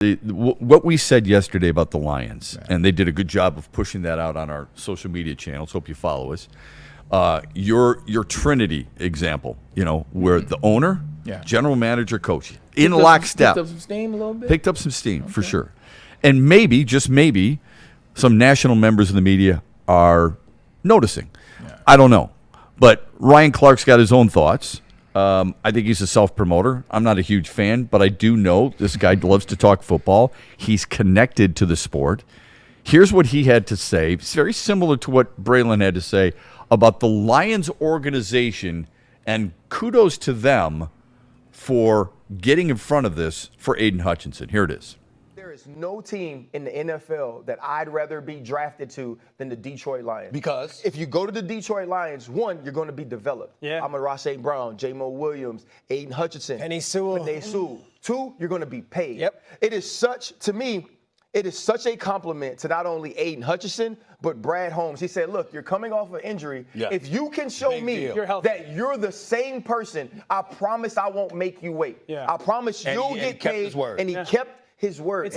What we said yesterday about the Lions, and they did a good job of pushing that out on our social media channels. Hope you follow us. Your Trinity example, where the owner, general manager, coach, in lockstep, picked up some steam a little bit. Picked up some steam for sure, and maybe, just maybe, some national members of the media are noticing. Yeah. I don't know, but Ryan Clark's got his own thoughts. I think he's a self-promoter. I'm not a huge fan, but I do know this guy loves to talk football. He's connected to the sport. Here's what he had to say. It's very similar to what Braylon had to say about the Lions organization, and kudos to them for getting in front of this for Aiden Hutchinson. Here it is. There is no team in the NFL that I'd rather be drafted to than the Detroit Lions. Because? If you go to the Detroit Lions, one, you're going to be developed. Yeah. Amon-Ra St. Brown, J-Mo Williams, Aiden Hutchinson. Penei Sewell. Two, you're going to be paid. Yep. It is such a compliment to not only Aiden Hutchinson, but Brad Holmes. He said, look, you're coming off an injury. Yeah. If you can show me that you're the same person, I promise I won't make you wait. Yeah. I promise you'll get paid. And he kept his word.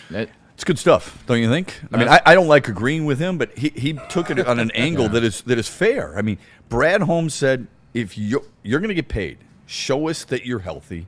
It's good stuff, don't you think? I mean, I don't like agreeing with him, but he took it on an angle that is fair. I mean, Brad Holmes said, if you're going to get paid, show us that you're healthy,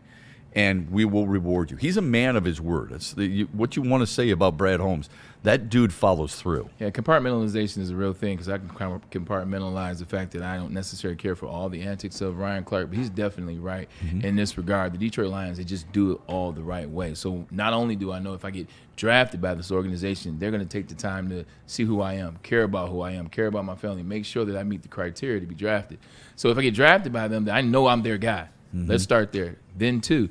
and we will reward you. He's a man of his word. It's what you want to say about Brad Holmes. That dude follows through. Yeah, compartmentalization is a real thing because I can compartmentalize the fact that I don't necessarily care for all the antics of Ryan Clark, but he's definitely right in this regard. The Detroit Lions, they just do it all the right way. So not only do I know if I get drafted by this organization, they're going to take the time to see who I am, care about who I am, care about my family, make sure that I meet the criteria to be drafted. So if I get drafted by them, I know I'm their guy. Let's start there. Then, two,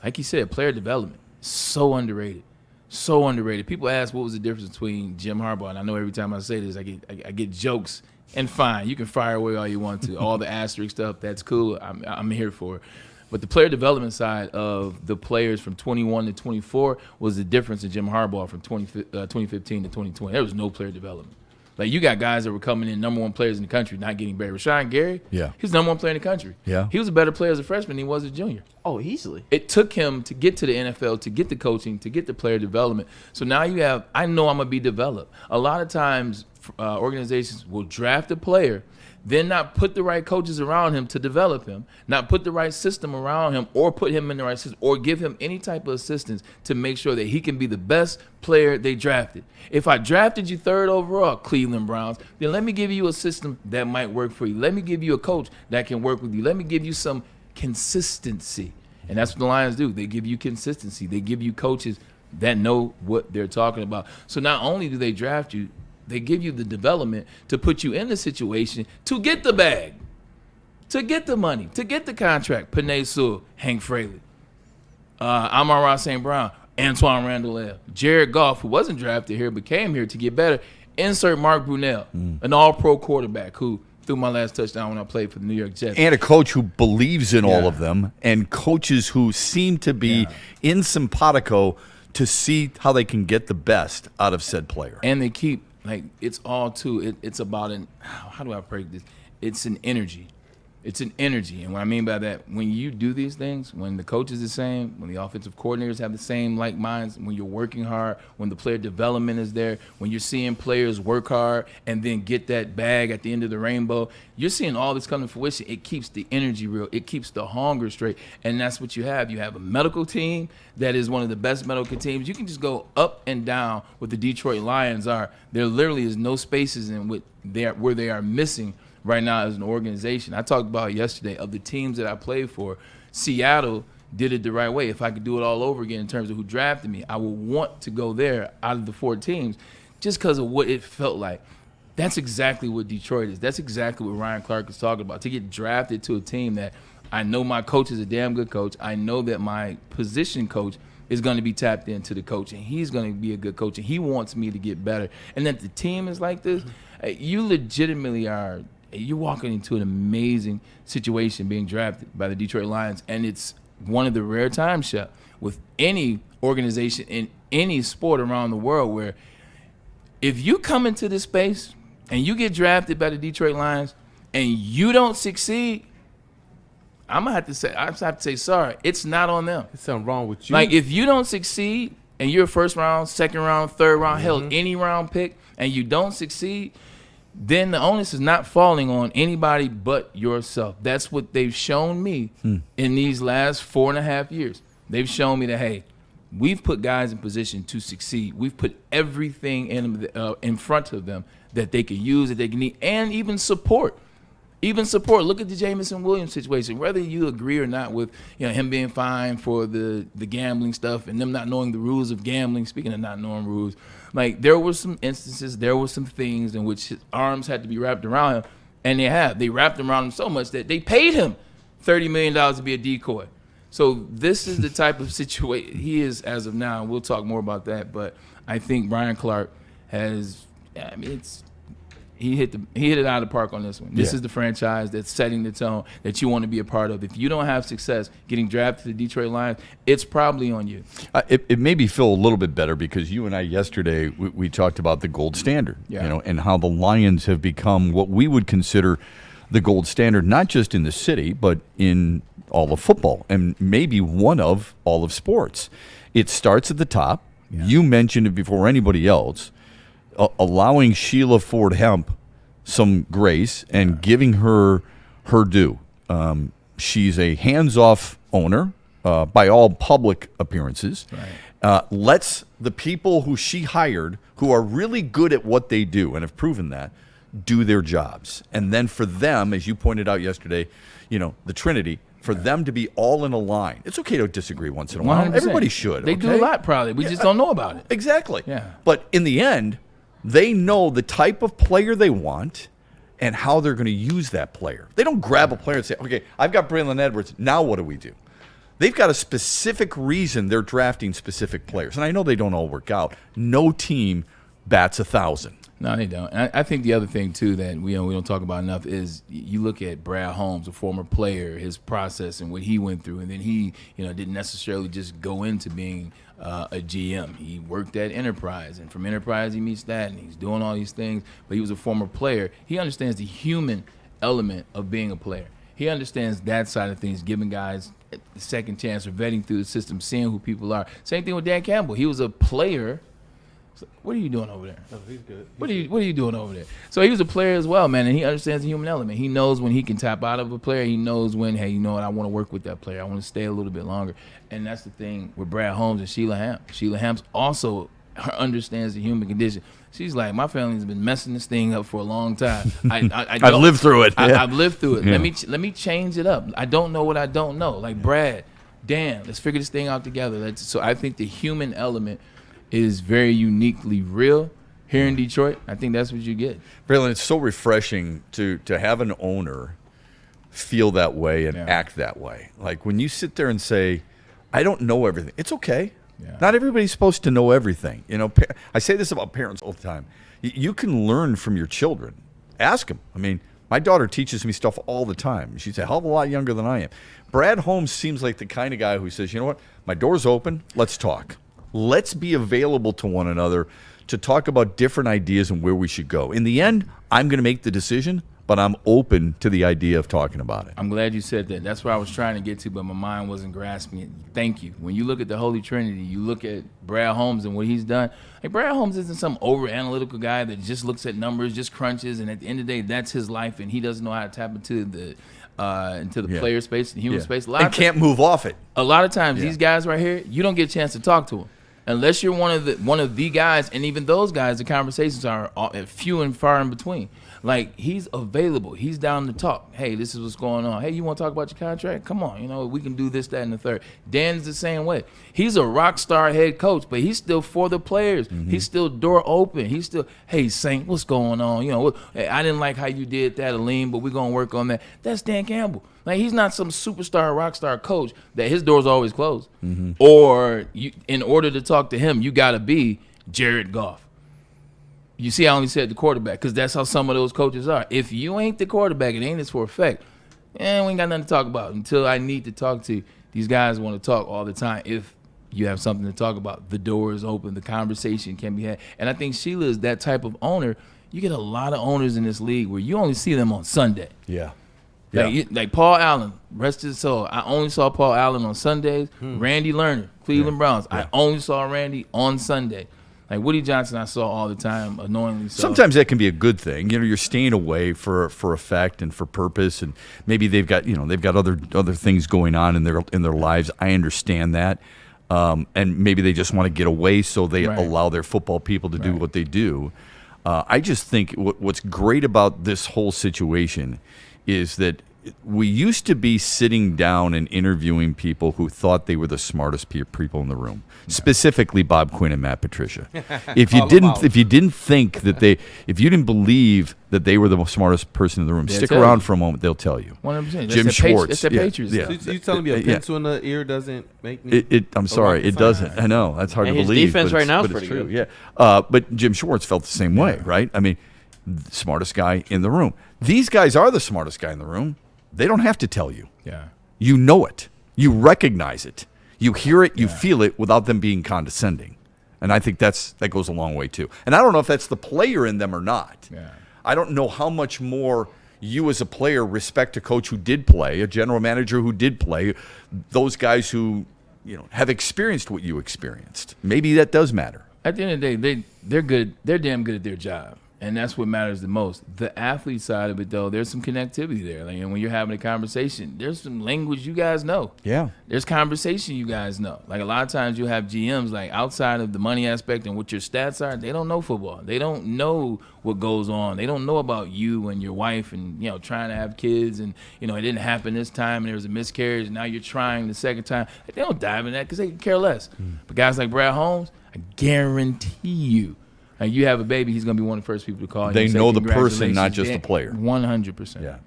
like you said, player development, so underrated. So underrated. People ask what was the difference between Jim Harbaugh, and I know every time I say this, I get jokes, and fine, you can fire away all you want to. All the asterisk stuff, that's cool. I'm here for it. But the player development side of the players from 21 to 24 was the difference in Jim Harbaugh from 2015 to 2020. There was no player development. Like, you got guys that were coming in number one players in the country not getting better. Rashawn Gary, he's number one player in the country. Yeah. He was a better player as a freshman than he was as a junior. Oh, easily. It took him to get to the NFL, to get the coaching, to get the player development. So now you have, I know I'm going to be developed. A lot of times organizations will draft a player, then not put the right coaches around him to develop him, not put the right system around him or put him in the right system or give him any type of assistance to make sure that he can be the best player they drafted. If I drafted you third overall, Cleveland Browns, then let me give you a system that might work for you. Let me give you a coach that can work with you. Let me give you some consistency. And that's what the Lions do. They give you consistency. They give you coaches that know what they're talking about. So not only do they draft you, they give you the development to put you in the situation to get the bag, to get the money, to get the contract. Penei Sewell, Hank Fraley, Amon-Ra St. Brown, Antoine Randall, Jared Goff, who wasn't drafted here but came here to get better. Insert Mark Brunell, an all-pro quarterback who threw my last touchdown when I played for the New York Jets. And a coach who believes in all of them, and coaches who seem to be in simpatico to see how they can get the best out of said player. And they keep, it's all too, it's about how do I break this? It's an energy. It's an energy. And what I mean by that, when you do these things, when the coach is the same, when the offensive coordinators have the same like minds, when you're working hard, when the player development is there, when you're seeing players work hard and then get that bag at the end of the rainbow, you're seeing all this come to fruition. It keeps the energy real. It keeps the hunger straight. And that's what you have. You have a medical team that is one of the best medical teams. You can just go up and down what the Detroit Lions are. There literally is no spaces in where they are missing right now as an organization. I talked about yesterday of the teams that I played for. Seattle did it the right way. If I could do it all over again in terms of who drafted me, I would want to go there out of the 4 teams just because of what it felt like. That's exactly what Detroit is. That's exactly what Ryan Clark is talking about. To get drafted to a team that I know my coach is a damn good coach. I know that my position coach is going to be tapped into the coach, and he's going to be a good coach, and he wants me to get better. And that the team is like this, you legitimately are – you're walking into an amazing situation being drafted by the Detroit Lions, and it's one of the rare times, Shep, with any organization in any sport around the world where if you come into this space and you get drafted by the Detroit Lions and you don't succeed, I have to say, sorry, it's not on them. There's something wrong with you. Like, if you don't succeed and you're a first round, second round, third round, hell, any round pick, and you don't succeed, then the onus is not falling on anybody but yourself. That's what they've shown me in these last 4.5 years. They've shown me that, hey, we've put guys in position to succeed. We've put everything in front of them that they can use, that they can need, and even support. Look at the Jamison Williams situation. Whether you agree or not with him being fined for the gambling stuff and them not knowing the rules of gambling, speaking of not knowing rules, like there were some instances, there were some things in which his arms had to be wrapped around him, and they wrapped them around him so much that they paid him $30 million to be a decoy. So this is the type of situation he is as of now. We'll talk more about that, but I think Brian Clark has, he hit it out of the park on this one. This is the franchise that's setting the tone that you want to be a part of. If you don't have success getting drafted to the Detroit Lions, it's probably on you. It made me feel a little bit better because you and I yesterday we talked about the gold standard, and how the Lions have become what we would consider the gold standard, not just in the city, but in all of football and maybe one of all of sports. It starts at the top. Yeah. You mentioned it before anybody else. Allowing Sheila Ford Hemp some grace and giving her due. She's a hands-off owner by all public appearances. Right. Lets the people who she hired, who are really good at what they do and have proven that, do their jobs. And then for them, as you pointed out yesterday, the Trinity, for them to be all in a line. It's okay to disagree once in a while. 100%. Everybody should. They do a lot, probably. We just don't know about it. Exactly. Yeah. But in the end, they know the type of player they want and how they're going to use that player. They don't grab a player and say, okay, I've got Braylon Edwards. Now what do we do? They've got a specific reason they're drafting specific players. And I know they don't all work out. No team bats 1,000. No, they don't. And I think the other thing, too, that we don't talk about enough is you look at Brad Holmes, a former player, his process and what he went through. And then he didn't necessarily just go into being a GM. He worked at Enterprise. And from Enterprise, he meets that. And he's doing all these things. But he was a former player. He understands the human element of being a player. He understands that side of things, giving guys a second chance or vetting through the system, seeing who people are. Same thing with Dan Campbell. He was a player. What are you doing over there? Oh, he's good. What are you doing over there? So he was a player as well, man, and he understands the human element. He knows when he can tap out of a player. He knows when, hey, you know what, I want to work with that player. I want to stay a little bit longer. And that's the thing with Brad Holmes and Sheila Hamp. Sheila Hamp also understands the human condition. She's like, my family's been messing this thing up for a long time. I've lived through it. I've lived through it. Yeah. Let me change it up. I don't know what I don't know. Like, Brad, Dan, let's figure this thing out together. So I think the human element is very uniquely real here in Detroit. I think that's what you get. Braylon, it's so refreshing to have an owner feel that way and act that way. Like when you sit there and say, I don't know everything. It's okay. Yeah. Not everybody's supposed to know everything. I say this about parents all the time. You can learn from your children. Ask them. I mean, my daughter teaches me stuff all the time. She's a hell of a lot younger than I am. Brad Holmes seems like the kind of guy who says, you know what? My door's open. Let's talk. Let's be available to one another to talk about different ideas and where we should go. In the end, I'm going to make the decision, but I'm open to the idea of talking about it. I'm glad you said that. That's where I was trying to get to, but my mind wasn't grasping it. Thank you. When you look at the Holy Trinity, you look at Brad Holmes and what he's done. Like, Brad Holmes isn't some over-analytical guy that just looks at numbers, just crunches, and at the end of the day, that's his life, and he doesn't know how to tap into the player space and human space. And can't move off it. A lot of times, these guys right here, you don't get a chance to talk to them. Unless you're one of the guys, and even those guys, the conversations are few and far in between. Like, he's available. He's down to talk. Hey, this is what's going on. Hey, you want to talk about your contract? Come on, we can do this, that, and the third. Dan's the same way. He's a rock star head coach, but he's still for the players. Mm-hmm. He's still door open. He's still, hey, Saint, what's going on? Hey, I didn't like how you did that, Aleem, but we're going to work on that. That's Dan Campbell. Like, he's not some superstar, rock star coach that his door's always closed. Mm-hmm. Or in order to talk to him, you got to be Jared Goff. You see, I only said the quarterback because that's how some of those coaches are. If you ain't the quarterback, it ain't this for effect. We ain't got nothing to talk about until I need to talk to you. These guys want to talk all the time. If you have something to talk about, the door is open. The conversation can be had. And I think Sheila is that type of owner. You get a lot of owners in this league where you only see them on Sunday. Yeah. Yeah. Like Paul Allen, rest his soul. I only saw Paul Allen on Sundays. Randy Lerner, Cleveland Browns. I only saw Randy on Sunday. Like Woody Johnson, I saw all the time, annoyingly so. Sometimes that can be a good thing. You're staying away for effect and for purpose, and maybe they've got other things going on in their lives. I understand that, and maybe they just want to get away, so they allow their football people to do what they do. I just think what's great about this whole situation is that we used to be sitting down and interviewing people who thought they were the smartest people in the room, specifically Bob Quinn and Matt Patricia. If you didn't believe that they were the smartest person in the room, stick around for a moment. They'll tell you. 100%. Jim Schwartz. It's the Patriots. Yeah. So you telling me a pencil in the ear doesn't make me? I'm sorry, it doesn't. I know that's hard to his believe. defense but right now is but it's pretty true. good. Yeah, but Jim Schwartz felt the same way, right? I mean, the smartest guy in the room. These guys are the smartest guy in the room. They don't have to tell you. Yeah. You know it. You recognize it. You hear it. You feel it without them being condescending. And I think that goes a long way too. And I don't know if that's the player in them or not. Yeah. I don't know how much more you as a player respect a coach who did play, a general manager who did play, those guys who have experienced what you experienced. Maybe that does matter. At the end of the day, they're good. They're damn good at their job. And that's what matters the most. The athlete side of it, though, there's some connectivity there. Like, when you're having a conversation, there's some language you guys know. Yeah. There's conversation you guys know. Like, a lot of times you have GMs, like, outside of the money aspect and what your stats are, they don't know football. They don't know what goes on. They don't know about you and your wife and, trying to have kids and, it didn't happen this time and there was a miscarriage and now you're trying the second time. They don't dive in that because they care less. But guys like Brad Holmes, I guarantee you, and you have a baby, he's going to be one of the first people to call. They know the person, not Congratulations. just the player. 100%.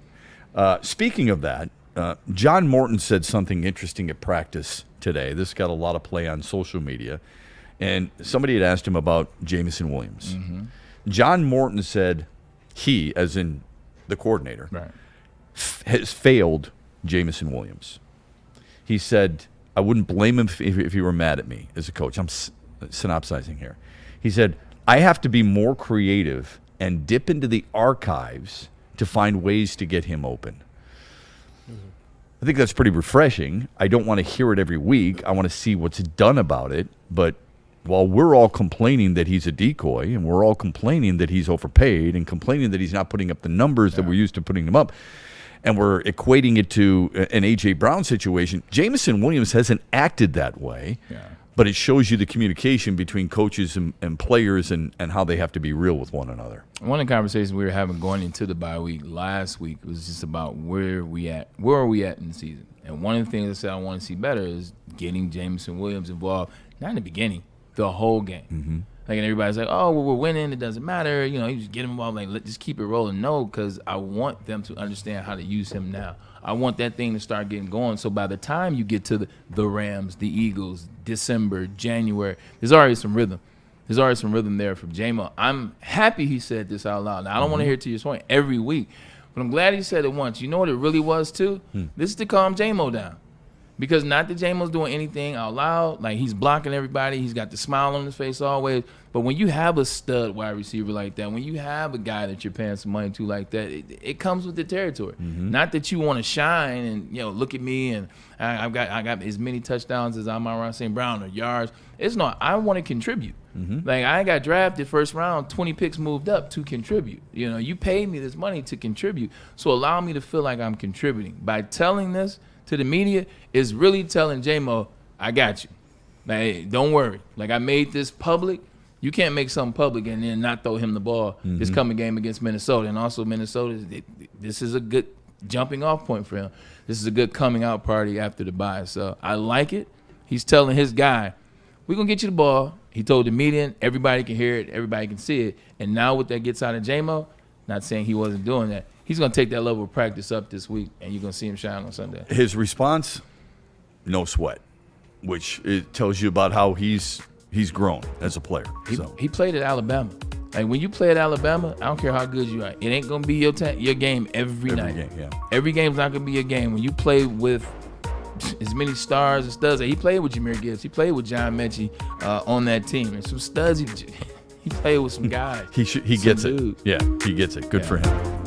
Yeah. Speaking of that, John Morton said something interesting at practice today. This got a lot of play on social media. And somebody had asked him about Jamison Williams. Mm-hmm. John Morton said he, as in the coordinator, Right. has failed Jamison Williams. He said, I wouldn't blame him if he were mad at me as a coach. I'm synopsizing here. He said, I have to be more creative and dip into the archives to find ways to get him open. I think that's pretty refreshing. I don't want to hear it every week. I want to see what's done about it. But while we're all complaining that he's a decoy and we're all complaining that he's overpaid and complaining that he's not putting up the numbers that we're used to putting him up, and we're equating it to an A.J. Brown situation, Jamison Williams hasn't acted that way. Yeah. But it shows you the communication between coaches and players and how they have to be real with one another. One of the conversations we were having going into the bye week last week was just about where are we at in the season. And one of the things I said I want to see better is getting Jamison Williams involved, not in the beginning, the whole game. Mm-hmm. Like, and everybody's like, oh, well, we're winning, it doesn't matter. You just get him involved. Like, just keep it rolling. No, because I want them to understand how to use him now. I want that thing to start getting going. So by the time you get to the Rams, the Eagles, December, January, there's already some rhythm. There's already some rhythm there from J-Mo. I'm happy he said this out loud. Now, I don't want to hear it to your point every week, but I'm glad he said it once. You know what it really was, too? This is to calm J-Mo down. Because not that J-Mo's doing anything out loud. Like, he's blocking everybody. He's got the smile on his face always. But when you have a stud wide receiver like that, when you have a guy that you're paying some money to like that, it comes with the territory. Mm-hmm. Not that you want to shine and, look at me and I got as many touchdowns as Amon-Ra St. Brown or yards. It's not. I want to contribute. Mm-hmm. Like, I got drafted first round, 20 picks moved up to contribute. You paid me this money to contribute. So allow me to feel like I'm contributing. By telling this to the media is really telling J-Mo, I got you. Like, hey, don't worry. Like, I made this public. You can't make something public and then not throw him the ball this coming game against Minnesota. And also Minnesota, this is a good jumping off point for him. This is a good coming out party after the bye. So I like it. He's telling his guy, we're going to get you the ball. He told the media, everybody can hear it, everybody can see it. And now what that gets out of J-Mo, not saying he wasn't doing that, he's going to take that level of practice up this week, and you're going to see him shine on Sunday. His response, no sweat, which it tells you about how he's grown as a player. He played at Alabama. Like, when you play at Alabama, I don't care how good you are. It ain't going to be your game every night. Game, yeah. Every game's not going to be your game. When you play with as many stars and studs, he played with Jahmyr Gibbs. He played with John Mechie on that team. And some studs, he played with some guys. he gets it. Yeah, he gets it. Good for him.